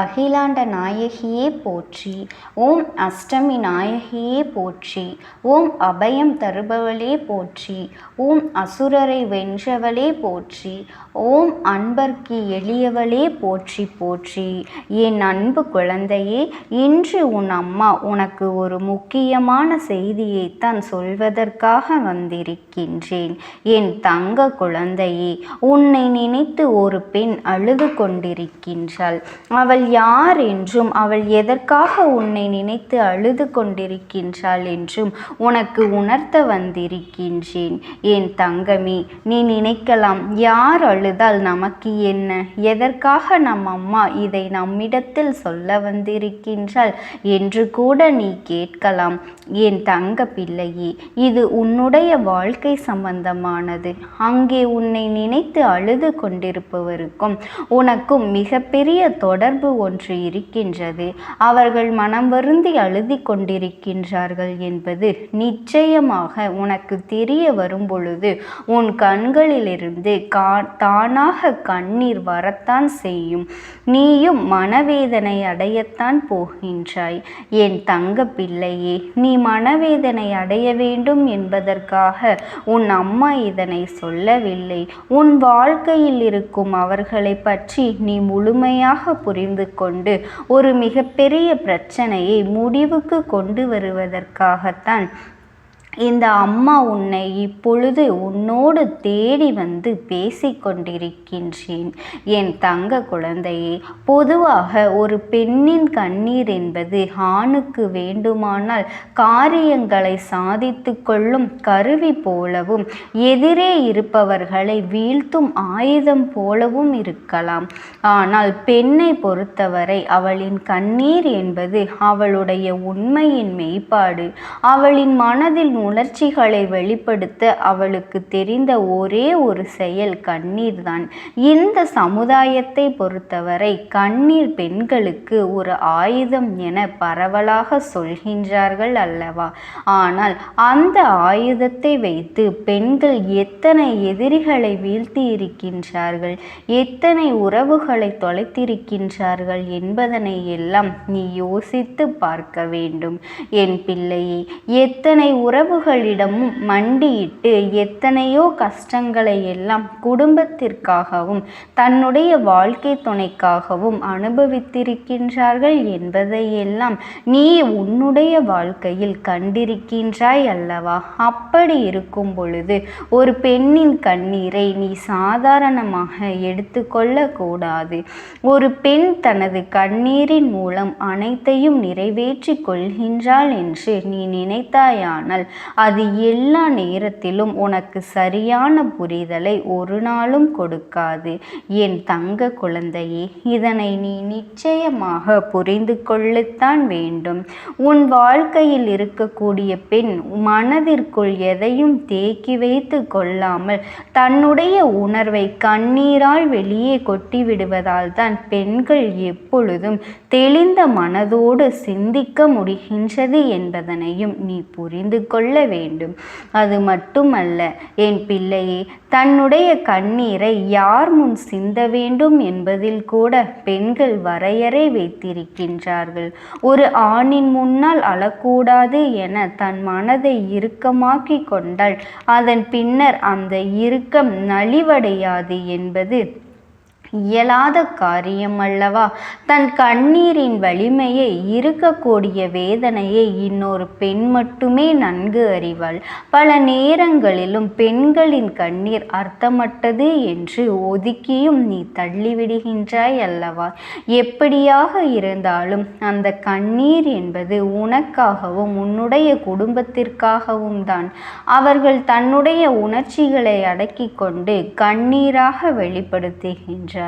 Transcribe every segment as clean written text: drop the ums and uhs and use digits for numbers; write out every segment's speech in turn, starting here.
அகிலாண்ட நாயகியே போற்றி. ஓம் அஷ்டமி நாயகியே போற்றி. ஓம் அபயம் தருபவளே போற்றி. ஓம் அசுரரை வென்றவளே போற்றி. ஓம் அன்பர்க்கு எளியவளே போற்றி போற்றி. என் அன்பு குழந்தையே, இன்று உன் அம்மா உனக்கு ஒரு முக்கியமான செய்தியைத்தான் சொல்வதற்காக வந்திருக்கின்றேன். என் தங்க குழந்தையே, உன்னை நினைத்து ஒரு பெண் அழுது கொண்டிருக்கின்றாள். அவள் யார் என்றும் அவள் எதற்காக உன்னை நினைத்து அழுது கொண்டிருக்கின்றாள் என்றும் உனக்கு உணர்த்த வந்திருக்கின்றேன். என் தங்கமே, நீ நினைக்கலாம், யார் அழுதால் நமக்கு என்ன, எதற்காக நம் அம்மா இதை நம்மிடத்தில் சொல்ல வந்திருக்கின்றாள் என்று கூட நீ கேட்கலாம். என் தங்க பிள்ளையே, இது உன்னுடைய வாழ்க்கை சம்பந்தமானது. அங்கே உன்னை நினைத்து அழுது கொண்டிருப்பவருக்கும் உனக்கும் மிகப்பெரிய தொடர்பு ஒன்று இருக்கின்றது. அவர்கள் மனம் வருந்தி அழுதி கொண்டிருக்கின்றார்கள் என்பது நிச்சயமாக உனக்கு தெரிய வரும் பொழுது உன் கண்களிலிருந்து தானாக கண்ணீர் வரத்தான் செய்யும். நீயும் மனவேதனை அடையத்தான் போகின்றாய். என் தங்க பிள்ளையே, நீ மனவேதனை அடைய வேண்டும் என்பதற்காக உன் அம்மா இதனை சொல்லவில்லை. உன் வாழ்க்கையில் இருக்கும் அவர்களை பற்றி நீ முழுமையாக புரிந்து கொண்டு ஒரு மிகப்பெரிய பிரச்சனையை முடிவுக்கு கொண்டு வருவதற்காகத்தான் இந்த அம்மா உன்னை இப்பொழுது உன்னோடு தேடி வந்து பேசிக்கொண்டிருக்கின்றேன். என் தங்க குழந்தையே, பொதுவாக ஒரு பெண்ணின் கண்ணீர் என்பது ஆணுக்கு வேண்டுமானால் காரியங்களை சாதித்து கொள்ளும் கருவி போலவும் எதிரே இருப்பவர்களை வீழ்த்தும் ஆயுதம் போலவும் இருக்கலாம். ஆனால் பெண்ணை பொறுத்தவரை அவளின் கண்ணீர் என்பது அவளுடைய உண்மையின் மெய்ப்பாடு. அவளின் மனதில் உணர்ச்சிகளை வெளிப்படுத்த அவளுக்கு தெரிந்த ஒரே ஒரு செயல் கண்ணீர் தான். இந்த சமுதாயத்தை பொறுத்தவரை கண்ணீர் பெண்களுக்கு ஒரு ஆயுதம் என பரவலாக சொல்கின்றார்கள் அல்லவா? ஆனால் அந்த ஆயுதத்தை வைத்து பெண்கள் எத்தனை எதிரிகளை வீழ்த்தி இருக்கின்றார்கள், எத்தனை உறவுகளை தொலைத்திருக்கின்றார்கள் என்பதனை எல்லாம் நீ யோசித்து பார்க்க வேண்டும். என் பிள்ளையே, எத்தனை உறவுகளிடமும் மண்டியிட்டு எத்தனையோ கஷ்டங்களை எல்லாம் குடும்பத்திற்காகவும் தன்னுடைய வாழ்க்கை துணைக்காகவும் அனுபவித்திருக்கின்றார்கள் என்பதையெல்லாம் நீ உன்னுடைய வாழ்க்கையில் கண்டிருக்கின்றாய் அல்லவா? அப்படி இருக்கும் பொழுது ஒரு பெண்ணின் கண்ணீரை நீ சாதாரணமாக எடுத்துக்கொள்ள கூடாது. ஒரு பெண் தனது கண்ணீரின் மூலம் அனைத்தையும் நிறைவேற்றி கொள்கின்றாள் என்று நீ நினைத்தாயானால் அது எல்லா நேரத்திலும் உனக்கு சரியான புரிதலை ஒரு நாளும் கொடுக்காது. என் தங்க குழந்தையே, இதனை நீ நிச்சயமாக புரிந்து கொள்ளத்தான் வேண்டும். உன் வாழ்க்கையில் இருக்கக்கூடிய பெண் மனதிற்குள் எதையும் தேக்கி வைத்து கொள்ளாமல் தன்னுடைய உணர்வை கண்ணீரால் வெளியே கொட்டிவிடுவதால் தான் பெண்கள் எப்பொழுதும் தெளிந்த மனதோடு சிந்திக்க முடிகின்றது என்பதனையும் நீ புரிந்து கொள்ள வேண்டும். அது மட்டுமல்ல என் பிள்ளையே, தன்னுடைய கண்ணீரை யார் முன் சிந்த வேண்டும் என்பதில் கூட பெண்கள் வரையறை வைத்திருக்கின்றார்கள். ஒரு ஆணின் முன்னால் அழக்கூடாது என தன் மனதை இறுக்கமாக்கி கொண்டால் அதன் பின்னர் அந்த இறுக்கம் நலிவடையாது என்பது இயலாத காரியம் அல்லவா? தன் கண்ணீரின் வலிமையை, இருக்கக்கூடிய வேதனையை இன்னொரு பெண் மட்டுமே நன்கு அறிவாள். பல நேரங்களிலும் பெண்களின் கண்ணீர் அர்த்தமற்றது என்று ஒதுக்கியும் நீ தள்ளிவிடுகின்றாய் அல்லவா? எப்படியாக இருந்தாலும் அந்த கண்ணீர் என்பது உனக்காகவும் உன்னுடைய குடும்பத்திற்காகவும் தான். அவர்கள் தன்னுடைய உணர்ச்சிகளை அடக்கி கொண்டு கண்ணீராக வெளிப்படுத்துகின்றார்.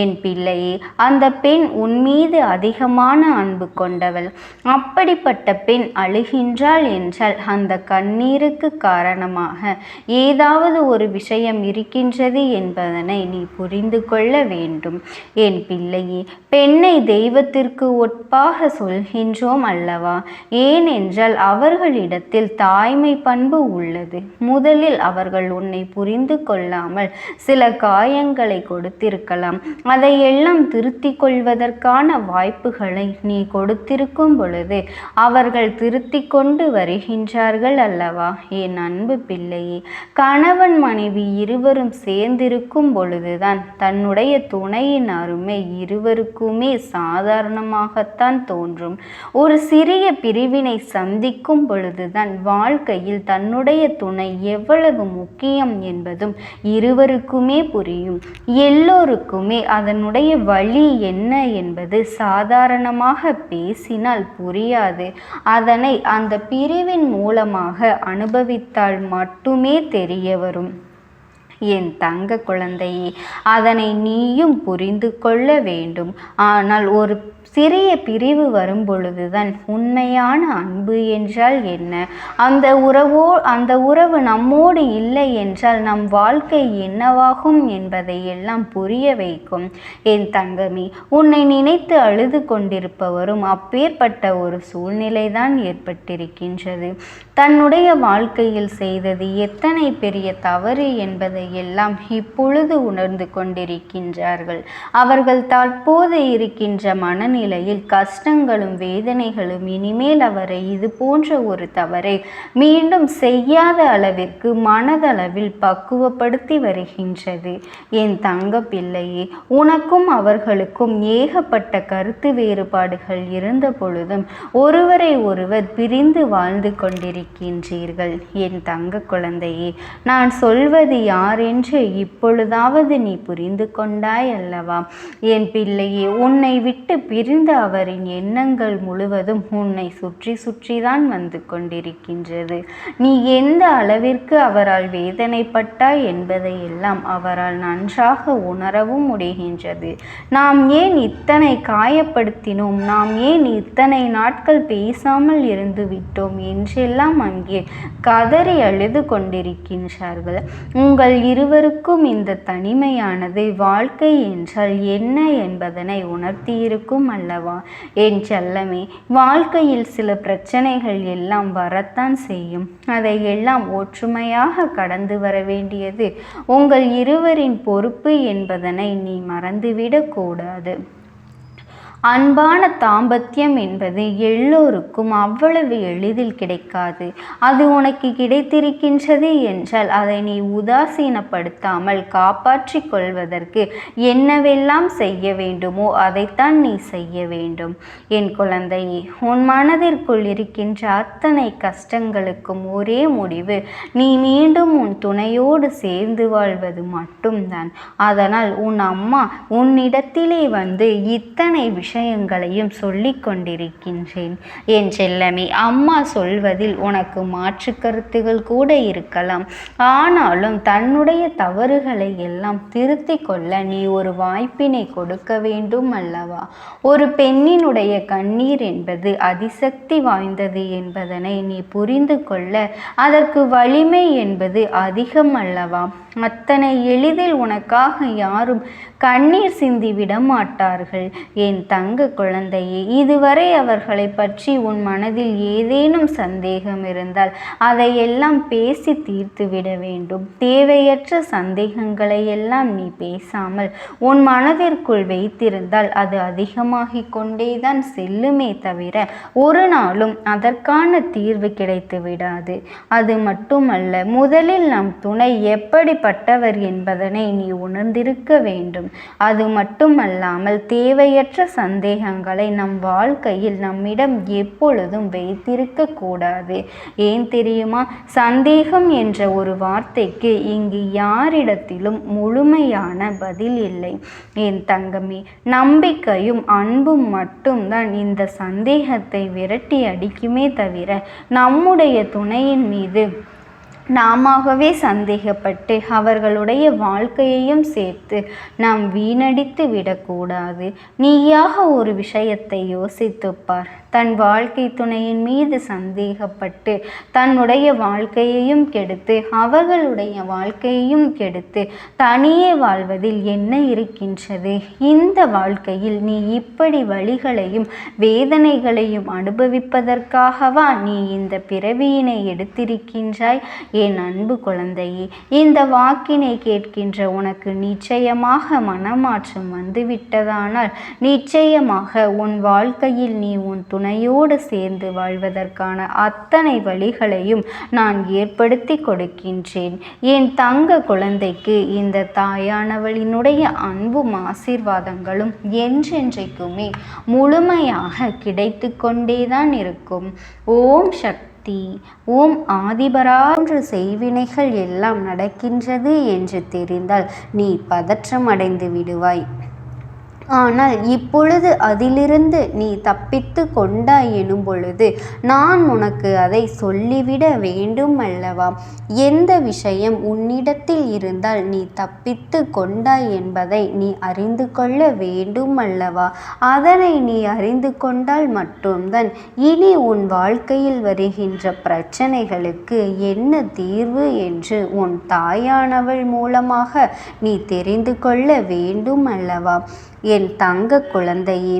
என் பிள்ளையே, அந்த பெண் உன் மீது அதிகமான அன்பு கொண்டவள். அப்படிப்பட்ட பெண் அழுகின்றாள் என்றால் அந்த கண்ணீருக்கு காரணமாக ஏதாவது ஒரு விஷயம் இருக்கின்றது என்பதனை நீ புரிந்து கொள்ள வேண்டும். என் பிள்ளையே, பெண்ணை தெய்வத்திற்கு ஒப்பாக சொல்கின்றோம் அல்லவா? ஏனென்றால் அவர்களிடத்தில் தாய்மை பண்பு உள்ளது. முதலில் அவர்கள் உன்னை புரிந்து கொள்ளாமல் சில காயங்களை கொடுத்து செய்திருக்கலாம். அதையெல்லாம் திருத்திக் கொள்வதற்கான வாய்ப்புகளை நீ கொடுத்திருக்கும் பொழுது அவர்கள் திருத்தி கொண்டு வருகின்றார்கள் அல்லவா என் அன்பு பிள்ளையே. கணவன் மனைவி இருவரும் சேர்ந்திருக்கும் பொழுதுதான் தன்னுடைய துணையின் அருமை இருவருக்குமே சாதாரணமாகத்தான் தோன்றும். ஒரு சிறிய பிரிவினை சந்திக்கும் பொழுதுதான் வாழ்க்கையில் தன்னுடைய துணை எவ்வளவு முக்கியம் என்பதும் இருவருக்குமே புரியும். எல்லோருக்குமே அதனுடைய வழி என்ன என்பது சாதாரணமாக பேசினால் புரியாது. அதனை அந்த பிரிவின் மூலமாக அனுபவித்தால் மட்டுமே தெரிய வரும். என் தங்க குழந்தையே, அதனை நீயும் புரிந்து கொள்ள வேண்டும். ஆனால் ஒரு சிறிய பிரிவு வரும் பொழுதுதான் உண்மையான அன்பு என்றால் என்ன, அந்த உறவு நம்மோடு இல்லை என்றால் நம் வாழ்க்கை என்னவாகும் என்பதை எல்லாம் புரிய வைக்கும். என் தங்கமே, உன்னை நினைத்து அழுது கொண்டிருப்பவரும் அப்பேற்பட்ட ஒரு சூழ்நிலைதான் ஏற்பட்டிருக்கின்றது. தன்னுடைய வாழ்க்கையில் செய்தது எத்தனை பெரிய தவறு என்பதை எல்லாம் இப்பொழுது உணர்ந்து கொண்டிருக்கின்றார்கள். அவர்கள் தற்போது இருக்கின்ற மனநிலையில் கஷ்டங்களும் வேதனைகளும் இனிமேல் அவரை இது போன்ற ஒரு தவறை மீண்டும் செய்யாத அளவிற்கு மனதளவில் பக்குவப்படுத்தி வருகின்றது. என் தங்க பிள்ளையே, உனக்கும் அவர்களுக்கும் ஏகப்பட்ட கருத்து வேறுபாடுகள் இருந்த பொழுதும் ஒருவரை ஒருவர் பிரிந்து வாழ்ந்து கொண்டிருக்கின்றீர்கள். என் தங்க குழந்தையே, நான் சொல்வது யார் என்று இப்பொழுதாவது நீ புரிந்து கொண்டாய் அல்லவா? என் பிள்ளையே, உன்னை விட்டு பிரிந்த அவரின் எண்ணங்கள் முழுவதும் உன்னை சுற்றி சுற்றிதான் வந்து கொண்டிருக்கின்றது. நீ எந்த அளவிற்கு அவரால் வேதனைப்பட்டாய் என்பதை எல்லாம் அவரால் நன்றாக உணரவும் முடிகின்றது. நாம் ஏன் இத்தனை காயப்படுத்தினோம், நாம் ஏன் இத்தனை நாட்கள் பேசாமல் இருந்து விட்டோம் என்றெல்லாம் அங்கே கதறி அழுது கொண்டிருக்கின்றார்கள். உங்கள் இருவருக்கும் இந்த தனிமையானது வாழ்க்கை என்றால் என்ன என்பதனை உணர்த்தியிருக்கும் அல்லவா? என் செல்லமே, வாழ்க்கையில் சில பிரச்சனைகள் எல்லாம் வரத்தான் செய்யும். அதை எல்லாம் ஒற்றுமையாக கடந்து வர வேண்டியது உங்கள் இருவரின் பொறுப்பு என்பதனை நீ மறந்துவிடக் கூடாது. அன்பான தாம்பத்தியம் என்பது எல்லோருக்கும் அவ்வளவு எளிதில் கிடைக்காது. அது உனக்கு கிடைத்திருக்கின்றது என்றால் அதை நீ உதாசீனப்படுத்தாமல் காப்பாற்றி கொள்வதற்கு என்னவெல்லாம் செய்ய வேண்டுமோ அதைத்தான் நீ செய்ய வேண்டும். என் குழந்தையே, உன் மனதிற்குள் இருக்கின்ற அத்தனை கஷ்டங்களுக்கும் ஒரே முடிவு நீ மீண்டும் உன் துணையோடு சேர்ந்து வாழ்வது மட்டும்தான். அதனால் உன் அம்மா உன்னிடத்திலே வந்து இத்தனை விஷயங்களையும் சொல்லிக் கொண்டிருக்கின்றேன். என் செல்லமே, அம்மா சொல்வதில் உனக்கு மாற்று கருத்துகள் கூட இருக்கலாம். ஆனாலும் தன்னுடைய தவறுகளை எல்லாம் திருத்தி கொள்ள நீ ஒரு வாய்ப்பினை கொடுக்க வேண்டும் அல்லவா? ஒரு பெண்ணினுடைய கண்ணீர் என்பது அதிசக்தி வாய்ந்தது என்பதனை நீ புரிந்து கொள்ள அதற்கு வலிமை என்பது அதிகம் அல்லவா? அத்தனை எளிதில் உனக்காக யாரும் கண்ணீர் சிந்தி விட மாட்டார்கள். என் தங்க குழந்தையே, இதுவரை அவர்களை பற்றி உன் மனதில் ஏதேனும் சந்தேகம் இருந்தால் அதையெல்லாம் பேசி தீர்த்து விட வேண்டும். தேவையற்ற சந்தேகங்களை எல்லாம் நீ பேசாமல் உன் மனதிற்குள் வைத்திருந்தால் அது அதிகமாகிக் கொண்டேதான் செல்லுமே தவிர ஒரு நாளும் அதற்கான தீர்வு கிடைத்து விடாது. அது மட்டுமல்ல, முதலில் நம் துணை எப்படிப்பட்டவர் என்பதனை நீ உணர்ந்திருக்க வேண்டும். அது மட்டுமல்லாமல் தேவையற்ற சந்தேகங்களை நம் வாழ்க்கையில் நம்மிடம் எப்பொழுதும் வைத்திருக்க கூடாது. ஏன் தெரியுமா? சந்தேகம் என்ற ஒரு வார்த்தைக்கு இங்கு யாரிடத்திலும் முழுமையான பதில் இல்லை. என் தங்கமே, நம்பிக்கையும் அன்பும் மட்டும்தான் இந்த சந்தேகத்தை விரட்டி அடிக்குமே தவிர நம்முடைய துணையின் மீது நாமவே சந்தேகப்பட்டு அவர்களுடைய வாழ்க்கையையும் சேர்த்து நாம் வீணடித்து விடக்கூடாது. நீயாக ஒரு விஷயத்தை யோசித்துப்பார். தன் வாழ்க்கை துணையின் மீது சந்தேகப்பட்டு தன்னுடைய வாழ்க்கையையும் கெடுத்து அவர்களுடைய வாழ்க்கையையும் கெடுத்து தனியே வாழ்வதில் என்ன இருக்கின்றது? இந்த வாழ்க்கையில் நீ இப்படி வலிகளையும் வேதனைகளையும் அனுபவிப்பதற்காகவா நீ இந்த பிறவியினை எடுத்திருக்கின்றாய்? என் அன்பு குழந்தையே, இந்த வாக்கினை கேட்கின்ற உனக்கு நிச்சயமாக மனமாற்றம் வந்துவிட்டதானால் நிச்சயமாக உன் வாழ்க்கையில் நீ உன் துணையோடு சேர்ந்து வாழ்வதற்கான அத்தனை வழிகளையும் நான் ஏற்படுத்தி கொடுக்கின்றேன். என் தங்க குழந்தைக்கு இந்த தாயானவளினுடைய அன்பும் ஆசீர்வாதங்களும் என்றென்றைக்குமே முழுமையாக கிடைத்து கொண்டேதான் இருக்கும். ஓம் சக்தி. ஓம் ஆதிபரா. செய்வினைகள் எல்லாம் நடக்கின்றது என்று தெரிந்தால் நீ பதற்றம் அடைந்து விடுவாய். ஆனால் இப்பொழுது அதிலிருந்து நீ தப்பித்து கொண்டாய் எனும் பொழுது நான் உனக்கு அதை சொல்லிவிட வேண்டும் அல்லவா? எந்த விஷயம் உன்னிடத்தில் இருந்தால் நீ தப்பித்து கொண்டாய் என்பதை நீ அறிந்து கொள்ள வேண்டும் அல்லவா? அதனை நீ அறிந்து கொண்டால் மட்டும்தான் இனி உன் வாழ்க்கையில் வருகின்ற பிரச்சனைகளுக்கு என்ன தீர்வு என்று உன் தாயானவள் மூலமாக நீ தெரிந்து கொள்ள வேண்டும் அல்லவா? என் தங்க குழந்தையே,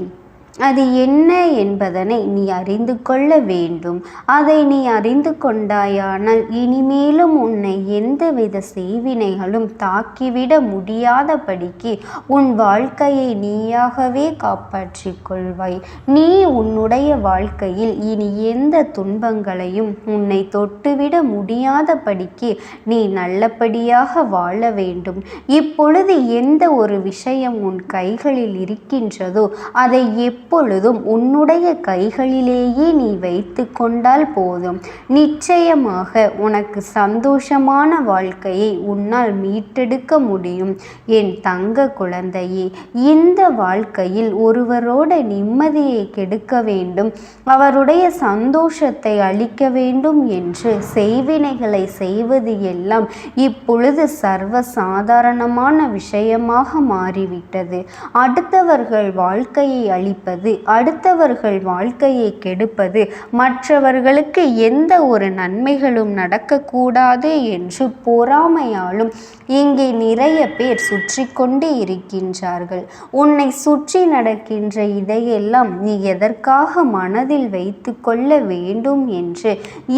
அது என்ன என்பதனை நீ அறிந்து கொள்ள வேண்டும். அதை நீ அறிந்து கொண்டாயானால் இனிமேலும் உன்னை எந்தவித செய்வினைகளும் தாக்கிவிட முடியாதபடிக்கு உன் வாழ்க்கையை நீயாகவே காப்பாற்றிக் கொள்வாய். நீ உன்னுடைய வாழ்க்கையில் இனி எந்த துன்பங்களையும் உன்னை தொட்டுவிட முடியாதபடிக்கு நீ நல்லபடியாக வாழ வேண்டும். இப்பொழுது எந்த ஒரு விஷயம் உன் கைகளில் இருக்கின்றதோ அதை எப்பொழுதும் உன்னுடைய கைகளிலேயே நீ வைத்து கொண்டால் போதும். நிச்சயமாக உனக்கு சந்தோஷமான வாழ்க்கையை உன்னால் மீட்டெடுக்க முடியும். என் தங்க குழந்தையே, இந்த வாழ்க்கையில் ஒருவரோட நிம்மதியை கெடுக்க வேண்டும், அவருடைய சந்தோஷத்தை அளிக்க வேண்டும் என்று செய்வினைகளை செய்வது எல்லாம் இப்பொழுது சர்வ சாதாரணமான விஷயமாக மாறிவிட்டது. அடுத்தவர்கள் வாழ்க்கையை அளிப்பது, அடுத்தவர்கள் வாழ்க்கையை கெடுப்பது, மற்றவர்களுக்கு எந்த ஒரு நன்மைகளும் நடக்கக்கூடாது என்று பொறாமையாலும் இங்கே நிறைய பேர் சுற்றி கொண்டு இருக்கின்றார்கள். உன்னை சுற்றி நடக்கின்ற இதையெல்லாம் நீ எதற்காக மனதில் வைத்து கொள்ள வேண்டும் என்று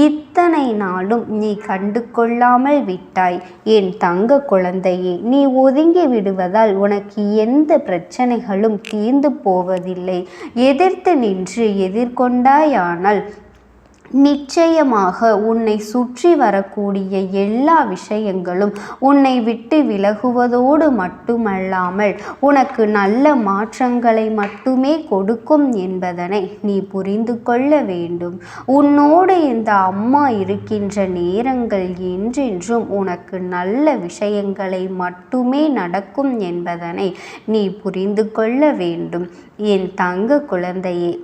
இத்தனை நாளும் நீ கண்டு கொள்ளாமல் விட்டாய். என் தங்க குழந்தையே, நீ ஒதுங்கி விடுவதால் உனக்கு எந்த பிரச்சனைகளும் தீர்ந்து போவதில்லை. எதிர்த்து நின்று எதிர்கொண்டாயானால் நிச்சயமாக உன்னை சுற்றி வரக்கூடிய எல்லா விஷயங்களும் உன்னை விட்டு விலகுவதோடு மட்டுமல்லாமல் உனக்கு நல்ல மாற்றங்களை மட்டுமே கொடுக்கும் என்பதனை நீ புரிந்து கொள்ள வேண்டும். உன்னோடு இந்த அம்மா இருக்கின்ற நேரங்கள் என்றென்றும் உனக்கு நல்ல விஷயங்களை மட்டுமே நடக்கும் என்பதனை நீ புரிந்து கொள்ள வேண்டும். என் தங்க குழந்தையே,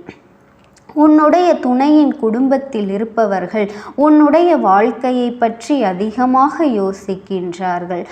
உன்னுடைய துணையின் குடும்பத்தில் இருப்பவர்கள் உன்னுடைய வாழ்க்கையை பற்றி அதிகமாக யோசிக்கின்றார்கள்.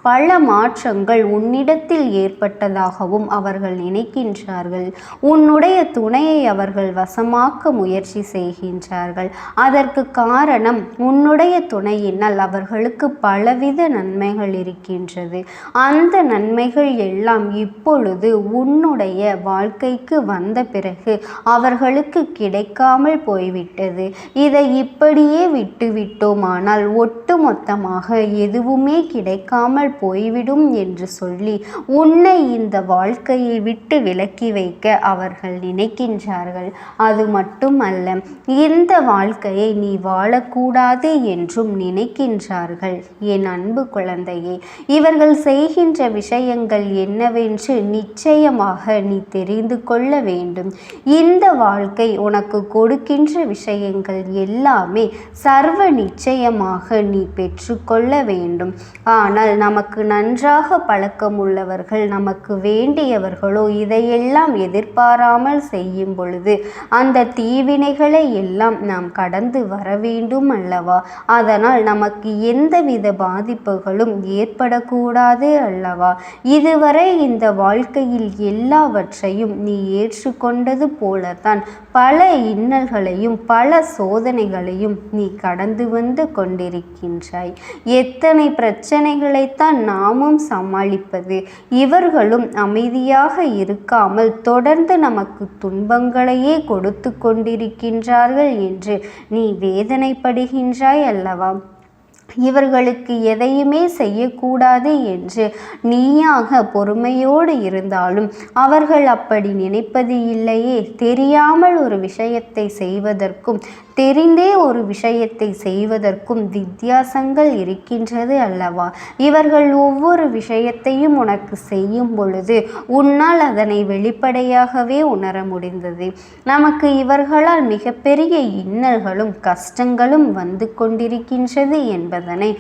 பல மாற்றங்கள் உன்னிடத்தில் ஏற்பட்டதாகவும் அவர்கள் நினைக்கின்றார்கள். உன்னுடைய துணையை அவர்கள் வசமாக்க முயற்சி செய்கின்றார்கள். அதற்கு காரணம் உன்னுடைய துணையினால் அவர்களுக்கு பலவித நன்மைகள் இருக்கின்றது. அந்த நன்மைகள் எல்லாம் இப்பொழுது உன்னுடைய வாழ்க்கைக்கு வந்த பிறகு அவர்களுக்கு கிடைக்காமல் போய்விட்டது. இதை இப்படியே விட்டுவிட்டோமானால் ஒட்டுமொத்தமாக எதுவுமே கிடைக்காமல் போய்விடும் என்று சொல்லி உன்னை இந்த வாழ்க்கையை விட்டு விலக்கி வைக்க அவர்கள் நினைக்கின்றார்கள். அது மட்டுமல்ல, இந்த வாழ்க்கையை நீ வாழக்கூடாது என்றும் நினைக்கின்றார்கள். என் அன்பு குழந்தையே, இவர்கள் செய்கின்ற விஷயங்கள் என்னவென்று நிச்சயமாக நீ தெரிந்து கொள்ள வேண்டும். இந்த வாழ்க்கை உனக்கு கொடுக்கின்ற விஷயங்கள் எல்லாமே சர்வ நிச்சயமாக நீ பெற்றுக்கொள்ள வேண்டும். ஆனால் நமக்கு நன்றாக பழக்கம் உள்ளவர்கள், நமக்கு வேண்டியவர்களோ இதையெல்லாம் எதிர்பாராமல் செய்யும் பொழுது அந்த தீவினைகளை எல்லாம் நாம் கடந்து வர வேண்டும் அல்லவா? அதனால் நமக்கு எந்தவித பாதிப்புகளும் ஏற்படக்கூடாது அல்லவா? இதுவரை இந்த வாழ்க்கையில் எல்லாவற்றையும் நீ ஏற்றுக்கொண்டது போல போலத்தான் பல இன்னல்களையும் பல சோதனைகளையும் நீ கடந்து வந்து கொண்டிருக்கின்றாய். எத்தனை பிரச்சனைகளைத்தான் நாமும் சமாளிப்பது. இவர்களும் அமைதியாக இருக்காமல் தொடர்ந்து நமக்கு துன்பங்களையே கொடுத்து கொண்டிருக்கின்றார்கள் என்று நீ வேதனைப்படுகின்றாய் அல்லவா? இவர்களுக்கு எதையுமே செய்யக்கூடாது என்று நீயாக பொறுமையோடு இருந்தாலும் அவர்கள் அப்படி நினைப்பது இல்லையே. தெரியாமல் ஒரு விஷயத்தை செய்வதற்கும் தெரிந்தே ஒரு விஷயத்தை செய்வதற்கும் வித்தியாசங்கள் இருக்கின்றது அல்லவா? இவர்கள் ஒவ்வொரு விஷயத்தையும் உனக்கு செய்யும் பொழுது உன்னால் அதனை வெளிப்படையாகவே உணர முடிந்தது. நமக்கு இவர்களால் மிகப்பெரிய இன்னல்களும் கஷ்டங்களும் வந்து கொண்டிருக்கின்றது என்பதனை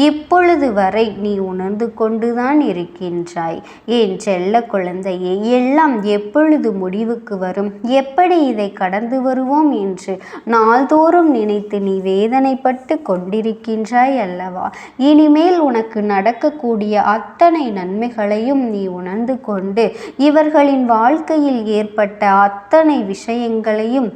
இப்பொழுது வரை நீ உணர்ந்து கொண்டுதான் இருக்கின்றாய். என் செல்ல குழந்தையே, எல்லாம் எப்பொழுது முடிவுக்கு வரும், எப்படி இதை கடந்து வருவோம் என்று நாள்தோறும் நினைத்து நீ வேதனைப்பட்டு கொண்டிருக்கின்றாய் அல்லவா? இனிமேல் உனக்கு நடக்கக்கூடிய அத்தனை நன்மைகளையும் நீ உணர்ந்து கொண்டு இவர்களின் வாழ்க்கையில் ஏற்பட்ட அத்தனை விஷயங்களையும்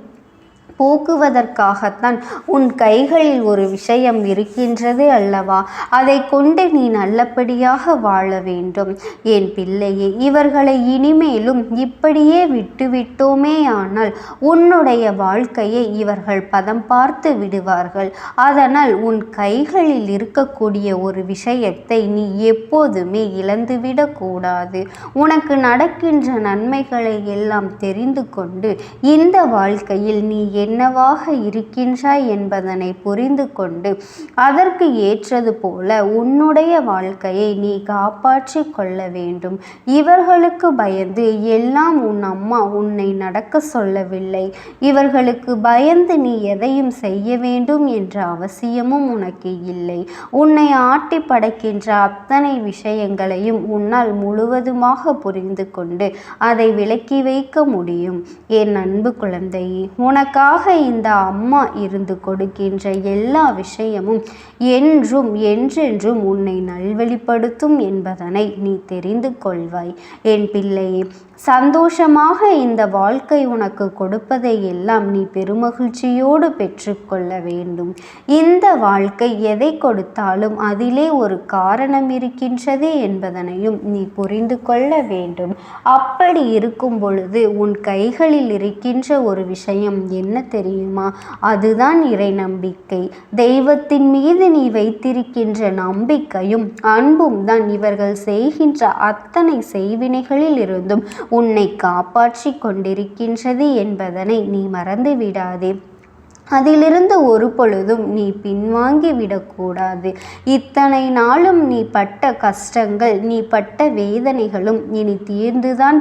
போக்குவதற்காகத்தான் உன் கைகளில் ஒரு விஷயம் இருக்கின்றது அல்லவா? அதை கொண்டு நீ நல்லபடியாக வாழ வேண்டும். என் பிள்ளையே, இவர்களை இனிமேலும் இப்படியே விட்டுவிட்டோமே ஆனால் உன்னுடைய வாழ்க்கையை இவர்கள் பதம் பார்த்து விடுவார்கள். அதனால் உன் கைகளில் இருக்கக்கூடிய ஒரு விஷயத்தை நீ எப்போதுமே இழந்துவிடக்கூடாது. உனக்கு நடக்கின்ற நன்மைகளை எல்லாம் தெரிந்து கொண்டு இந்த வாழ்க்கையில் நீ என்னவாக இருக்கின்றாய் என்பதனை புரிந்து கொண்டு அதற்கு ஏற்றது போல உன்னுடைய வாழ்க்கையை நீ காப்பாற்றி கொள்ள வேண்டும். இவர்களுக்கு பயந்து எல்லாம் உன் அம்மா உன்னை நடக்க சொல்லவில்லை. இவர்களுக்கு பயந்து நீ எதையும் செய்ய வேண்டும் என்ற அவசியமும் உனக்கு இல்லை. உன்னை ஆட்டி படைக்கின்ற அத்தனை விஷயங்களையும் உன்னால் முழுவதுமாக புரிந்து கொண்டு அதை விலக்கி வைக்க முடியும். என் அன்பு குழந்தையே, உனக்காக இந்த அம்மா இருந்து கொடுக்கின்ற எல்லா விஷயமும் என்றும் என்றென்றும் உன்னை நல்வழிப்படுத்தும் என்பதனை நீ தெரிந்து கொள்வாய். என் பிள்ளையே, சந்தோஷமாக இந்த வாழ்க்கை உனக்கு கொடுப்பதை எல்லாம் நீ பெருமகிழ்ச்சியோடு பெற்றுக்கொள்ள வேண்டும். இந்த வாழ்க்கை எதை கொடுத்தாலும் அதிலே ஒரு காரணம் இருக்கின்றது என்பதனையும் நீ புரிந்து கொள்ள வேண்டும். அப்படி இருக்கும் பொழுது உன் கைகளில் இருக்கின்ற ஒரு விஷயம் என்ன தெரியுமா? அதுதான் இறை நம்பிக்கை. தெய்வத்தின் மீது நீ வைத்திருக்கின்ற நம்பிக்கையும் அன்பும் தான் இவர்கள் செய்கின்ற அத்தனை செய்வினைகளில் இருந்தும் உன்னை காப்பாற்றி கொண்டிருக்கின்றது என்பதனை நீ மறந்து விடாதே. அதிலிருந்து ஒரு பொழுதும் நீ பின்வாங்கி விடக்கூடாது. இத்தனை நாளும் நீ பட்ட கஷ்டங்கள், நீ பட்ட வேதனைகளும் இனி தீர்ந்துதான்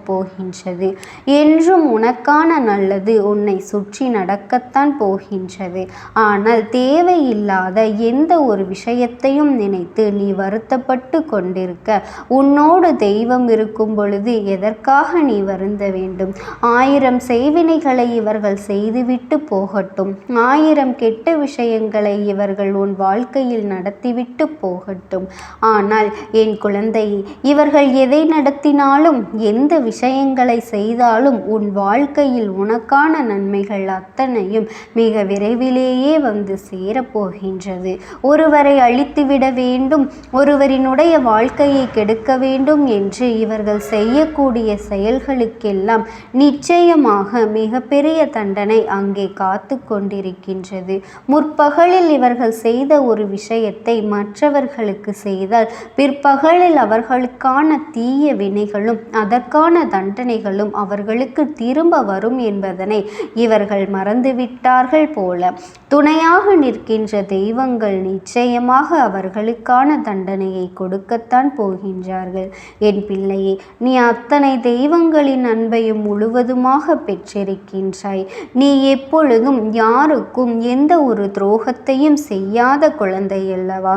போகின்றது. என்றும் உனக்கான நல்லது உன்னை சுற்றி நடக்கத்தான் போகின்றது. ஆனால் தேவையில்லாத எந்த ஒரு விஷயத்தையும் நினைத்து நீ வருத்தப்பட்டு கொண்டிருக்க உன்னோடு தெய்வம் இருக்கும் பொழுது எதற்காக நீ வருந்த வேண்டும்? 1000 செய்வினைகளை இவர்கள் செய்துவிட்டு போகட்டும். 1000 கெட்ட விஷயங்களை இவர்கள் உன் வாழ்க்கையில் நடத்திவிட்டு போகட்டும். ஆனால் என் குழந்தை, இவர்கள் எதை நடத்தினாலும் எந்த விஷயங்களை செய்தாலும் உன் வாழ்க்கையில் உனக்கான நன்மைகள் அத்தனையும் மிக விரைவிலேயே வந்து சேரப்போகின்றது. ஒருவரை அழித்துவிட வேண்டும், ஒருவரினுடைய வாழ்க்கையை கெடுக்க வேண்டும் என்று இவர்கள் செய்யக்கூடிய செயல்களுக்கெல்லாம் நிச்சயமாக மிகப்பெரிய தண்டனை அங்கே காத்து கொண்டிருக்கின்றது. முற்பகலில் இவர்கள் செய்த ஒரு விஷயத்தை மற்றவர்களுக்கு செய்தால் பிற்பகலில் அவர்களுக்கான தீய வினைகளும் அதற்கான தண்டனைகளும் அவர்களுக்கு திரும்ப வரும் என்பதனை இவர்கள் மறந்துவிட்டார்கள் போல. துணையாக நிற்கின்ற தெய்வங்கள் நிச்சயமாக அவர்களுக்கான தண்டனையை கொடுக்கத்தான் போகின்றார்கள். என் பிள்ளையே, நீ அத்தனை தெய்வங்களின் அன்பையும் முழுவதுமாக பெற்றிருக்கின்றாய். நீ எப்பொழுதும் யாருக்கும் எந்த ஒரு துரோகத்தையும் செய்யாத குழந்தை அல்லவா?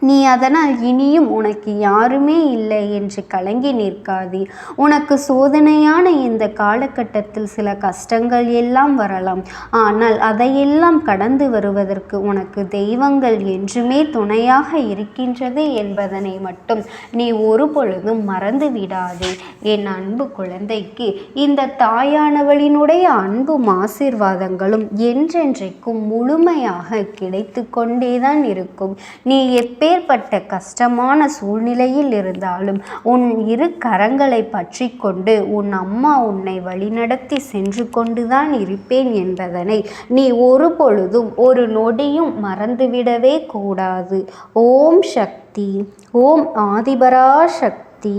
நீ அதனால் இனியும் உனக்கு யாருமே இல்லை என்று கலங்கி நிற்காதே. உனக்கு சோதனையான இந்த காலகட்டத்தில் சில கஷ்டங்கள் எல்லாம் வரலாம். ஆனால் அதையெல்லாம் கடந்து வருவதற்கு உனக்கு தெய்வங்கள் என்றுமே துணையாக இருக்கின்றது என்பதனை மட்டும் நீ ஒரு பொழுதும் மறந்து விடாதே. என் அன்பு குழந்தைக்கு இந்த தாயானவளினுடைய அன்பும் ஆசீர்வாதங்களும் என்றென்றைக்கும் முழுமையாக கிடைத்து கொண்டேதான் இருக்கும். நீ எப்பேற்பட்ட கஷ்டமான சூழ்நிலையில் இருந்தாலும் உன் இரு கரங்களை பற்றி கொண்டு உன் அம்மா உன்னை வழிநடத்தி சென்று கொண்டுதான் இருப்பேன் என்பதனை நீ ஒரு பொழுதும் ஒரு நொடியும் மறந்துவிடவே கூடாது. ஓம் சக்தி. ஓம் ஆதிபராசக்தி.